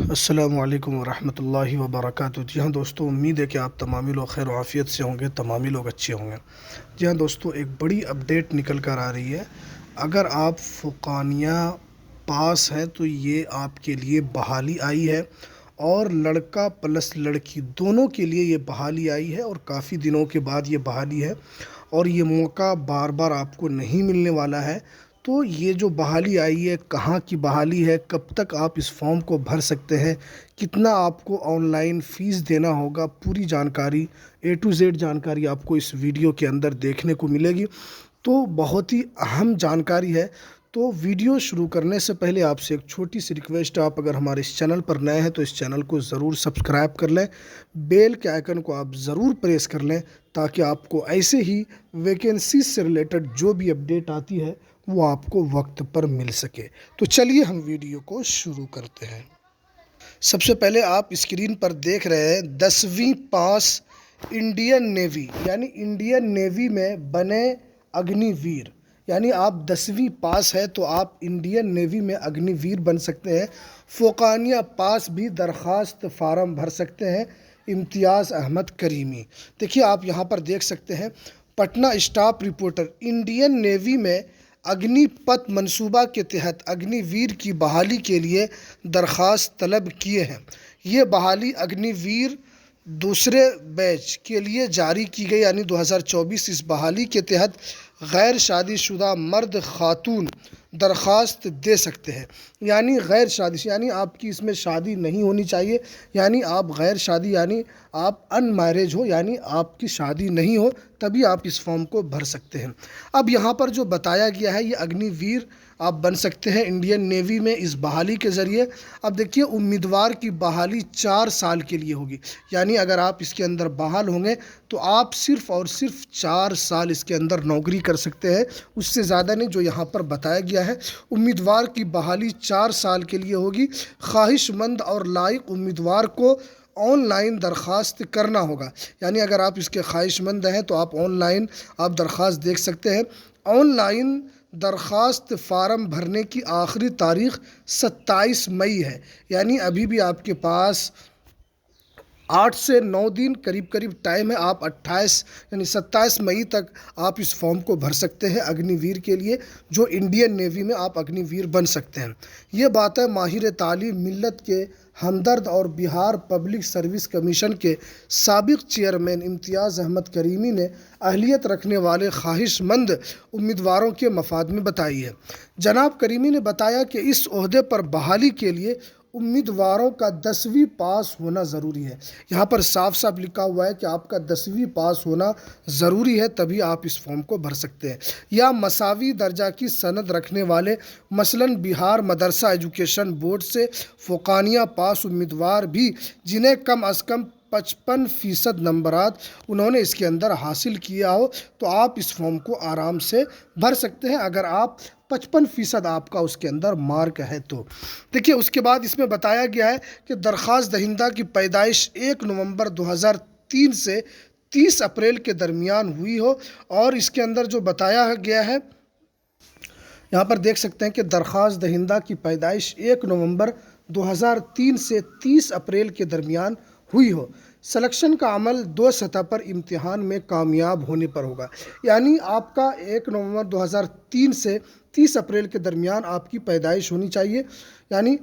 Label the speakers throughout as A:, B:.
A: अस्सलामु अलैकुम वरहमतुल्लाहि वबरकातुहू। जी हाँ दोस्तों, उम्मीद है कि आप तमामी लोग खैर आफ़ियत से होंगे, तमामी लोग अच्छे होंगे। जी हाँ दोस्तों, एक बड़ी अपडेट निकल कर आ रही है। अगर आप फ़ुक़ानिया पास हैं तो ये आपके लिए बहाली आई है, और लड़का प्लस लड़की दोनों के लिए ये बहाली आई है, और काफ़ी दिनों के बाद ये बहाली है, और ये मौका बार बार आपको नहीं मिलने वाला है। तो ये जो बहाली आई है, कहाँ की बहाली है, कब तक आप इस फॉर्म को भर सकते हैं, कितना आपको ऑनलाइन फ़ीस देना होगा, पूरी जानकारी ए टू ज़ेड जानकारी आपको इस वीडियो के अंदर देखने को मिलेगी। तो बहुत ही अहम जानकारी है। तो वीडियो शुरू करने से पहले आपसे एक छोटी सी रिक्वेस्ट है, आप अगर हमारे इस चैनल पर नए हैं तो इस चैनल को ज़रूर सब्सक्राइब कर लें, बेल के आइकन को आप ज़रूर प्रेस कर लें, ताकि आपको ऐसे ही वैकेंसी से रिलेटेड जो भी अपडेट आती है वो आपको वक्त पर मिल सके। तो चलिए हम वीडियो को शुरू करते हैं। सबसे पहले आप स्क्रीन पर देख रहे हैं 10वीं पास इंडियन नेवी, यानी इंडियन नेवी में बने अग्निवीर। यानी आप 10वीं पास है तो आप इंडियन नेवी में अग्निवीर बन सकते हैं। फ़ुक़ानिया पास भी दरख्वास्त फार्म भर सकते हैं। इम्तियाज़ अहमद करीमी, देखिए आप यहाँ पर देख सकते हैं, Patna staff reporter Indian navy में अग्निपथ मंसूबा के तहत अग्निवीर की बहाली के लिए दरख्वास्त तलब किए हैं। ये बहाली अग्निवीर दूसरे बैच के लिए जारी की गई, यानी 2024। इस बहाली के तहत गैर शादीशुदा मर्द खातून दरख्वास्त दे सकते हैं। यानी गैर शादी, यानी आपकी इसमें शादी नहीं होनी चाहिए, यानी आप गैर शादी, यानी आप अनमैरिज हो, यानी आपकी शादी नहीं हो, तभी आप इस फॉर्म को भर सकते हैं। अब यहाँ पर जो बताया गया है, ये अग्निवीर आप बन सकते हैं इंडियन नेवी में इस बहाली के ज़रिए। अब देखिए, उम्मीदवार की बहाली 4 साल के लिए होगी, यानी अगर आप इसके अंदर बहाल होंगे तो आप सिर्फ़ और सिर्फ 4 साल इसके अंदर नौकरी कर सकते हैं, उससे ज़्यादा नहीं, जो यहाँ पर बताया गया है। उम्मीदवार की बहाली 4 साल के लिए होगी। ख्वाहिशमंद और लायक उम्मीदवार को ऑनलाइन दरख्वास्त करना होगा, यानी अगर आप इसके ख्वाहिशमंद हैं तो आप ऑनलाइन आप दरख्वास्त देख सकते हैं। ऑनलाइन दरख्वास्त फ़ार्म भरने की आखिरी तारीख़ 27 मई है, यानी अभी भी आपके पास 8 से 9 दिन करीब करीब टाइम है। आप 28 यानी 27 मई तक आप इस फॉर्म को भर सकते हैं अग्निवीर के लिए, जो इंडियन नेवी में आप अग्निवीर बन सकते हैं। ये बात है माहिर तालीम मिल्लत के हमदर्द और बिहार पब्लिक सर्विस कमीशन के साबिक चेयरमैन इम्तियाज़ अहमद करीमी ने अहलियत रखने वाले ख्वाहिशमंद उम्मीदवारों के मफाद में बताई है। जनाब करीमी ने बताया कि इस ओहदे पर बहाली के लिए उम्मीदवारों का 10वीं पास होना ज़रूरी है। यहाँ पर साफ साफ लिखा हुआ है कि आपका 10वीं पास होना ज़रूरी है, तभी आप इस फॉर्म को भर सकते हैं। या मसावी दर्जा की सनद रखने वाले, मसलन बिहार मदरसा एजुकेशन बोर्ड से फ़ुक़ानिया पास उम्मीदवार भी, जिन्हें कम अज़ कम 55% नंबरात उन्होंने इसके अंदर हासिल किया हो, तो आप इस फॉर्म को आराम से भर सकते हैं, अगर आप 55% आपका उसके अंदर मार्क है तो। देखिए, उसके बाद इसमें बताया गया है कि दरख्वास्त दहिंदा की पैदाइश 1 नवंबर 2003 से 30 अप्रैल के दरमियान हुई हो, और इसके अंदर जो बताया गया है, यहाँ पर देख सकते हैं कि दरख्वास्त दहिंदा की पैदाइश 1 नवंबर 2003 से 30 अप्रैल के दरमियान हुई हो। सिलेक्शन का अमल 2 सतह पर इम्तिहान में कामयाब होने पर होगा, यानी आपका 1 नवंबर 2003 से 30 अप्रैल के दरमियान आपकी पैदाइश होनी चाहिए। यानी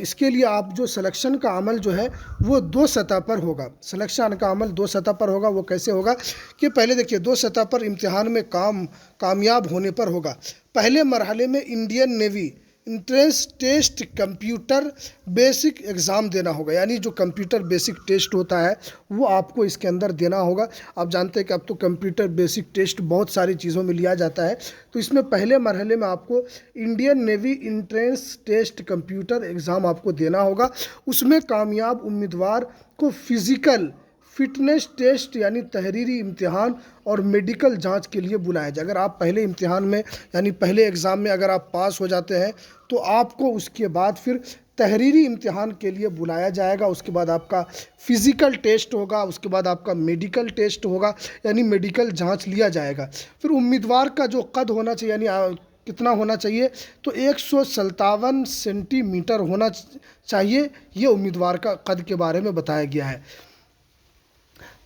A: इसके लिए आप जो सिलेक्शन का अमल जो है वो 2 सतह पर होगा। सिलेक्शन का अमल 2 सतह पर होगा। वो कैसे होगा कि पहले देखिए, 2 सतह पर इम्तिहान में कामयाब होने पर होगा। पहले मरहले में Indian Navy entrance test computer basic exam देना होगा, यानी जो कंप्यूटर बेसिक टेस्ट होता है वो आपको इसके अंदर देना होगा। आप जानते हैं कि अब तो कंप्यूटर बेसिक टेस्ट बहुत सारी चीज़ों में लिया जाता है, तो इसमें पहले मरहले में आपको Indian Navy entrance test computer exam आपको देना होगा। उसमें कामयाब उम्मीदवार को फ़िज़िकल फिटनेस टेस्ट यानी तहरीरी इम्तिहान और मेडिकल जांच के लिए बुलाया जाए। अगर आप पहले इम्तिहान में यानी पहले एग्ज़ाम में अगर आप पास हो जाते हैं तो आपको उसके बाद फिर तहरीरी इम्तिहान के लिए बुलाया जाएगा। उसके बाद आपका फ़िज़िकल टेस्ट होगा, उसके बाद आपका मेडिकल टेस्ट होगा, यानी मेडिकल जांच लिया जाएगा। फिर उम्मीदवार का जो कद होना चाहिए, यानी कितना होना चाहिए, तो 157 सेंटीमीटर होना चाहिए। ये उम्मीदवार का कद के बारे में बताया गया है।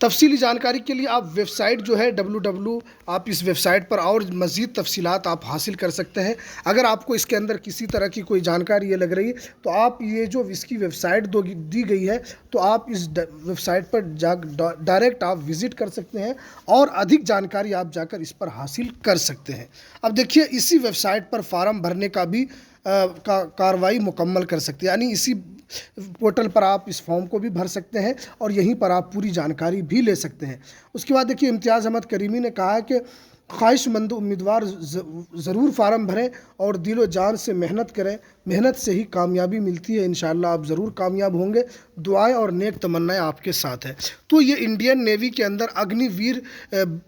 A: तफसीली जानकारी के लिए आप वेबसाइट जो है www, आप इस वेबसाइट पर और मज़ीद तफसीलात आप हासिल कर सकते हैं। अगर आपको इसके अंदर किसी तरह की कोई जानकारी ये लग रही है तो आप ये जो इसकी वेबसाइट दी गई है तो आप इस वेबसाइट पर डायरेक्ट आप विज़िट कर सकते हैं और अधिक जानकारी आप जाकर इस पर हासिल कर सकते हैं। अब देखिए, इसी वेबसाइट पर फार्म भरने का भी कार्रवाई मुकम्मल कर सकते हैं, यानी इसी पोर्टल पर आप इस फॉर्म को भी भर सकते हैं और यहीं पर आप पूरी जानकारी भी ले सकते हैं। उसके बाद देखिए, इम्तियाज़ अहमद करीमी ने कहा है कि ख्वाहिशमंद उम्मीदवार ज़रूर फार्म भरें और दिलो जान से मेहनत करें, मेहनत से ही कामयाबी मिलती है। इंशाअल्लाह आप ज़रूर कामयाब होंगे, दुआएं और नेक तमन्नाएं आपके साथ है। तो ये इंडियन नेवी के अंदर अग्निवीर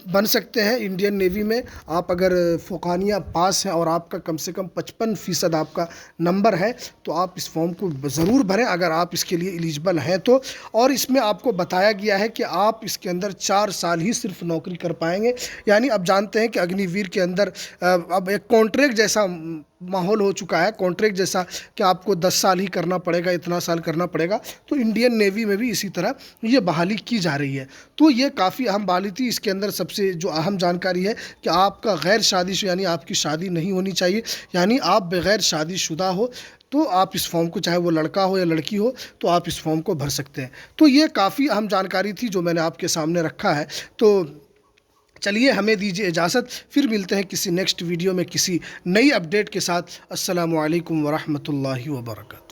A: बन सकते हैं। इंडियन नेवी में आप अगर फ़ुक़ानिया पास हैं और आपका कम से कम 55% आपका नंबर है तो आप इस फॉर्म को ज़रूर भरें अगर आप इसके लिए एलिजिबल हैं तो। और इसमें आपको बताया गया है कि आप इसके अंदर 4 साल ही सिर्फ नौकरी कर पाएंगे, यानी अब जानते हैं कि अग्निवीर के अंदर अब एक कॉन्ट्रैक्ट जैसा माहौल हो चुका है, कॉन्ट्रैक्ट जैसा कि आपको 10 साल ही करना पड़ेगा, इतना साल करना पड़ेगा। तो इंडियन नेवी में भी इसी तरह ये बहाली की जा रही है। तो ये काफ़ी अहम बहाली थी। इसके अंदर सबसे जो अहम जानकारी है कि आपका गैर शादीशुदा, यानी आपकी शादी नहीं होनी चाहिए, यानी आप बग़ैर शादीशुदा हो तो आप इस फॉर्म को, चाहे वो लड़का हो या लड़की हो, तो आप इस फॉर्म को भर सकते हैं। तो ये काफ़ी अहम जानकारी थी जो मैंने आपके सामने रखा है। तो चलिए, हमें दीजिए इजाज़त, फिर मिलते हैं किसी नेक्स्ट वीडियो में किसी नई अपडेट के साथ। अस्सलामु अलैकुम वरहमतुल्लाहि वबरकातुहू।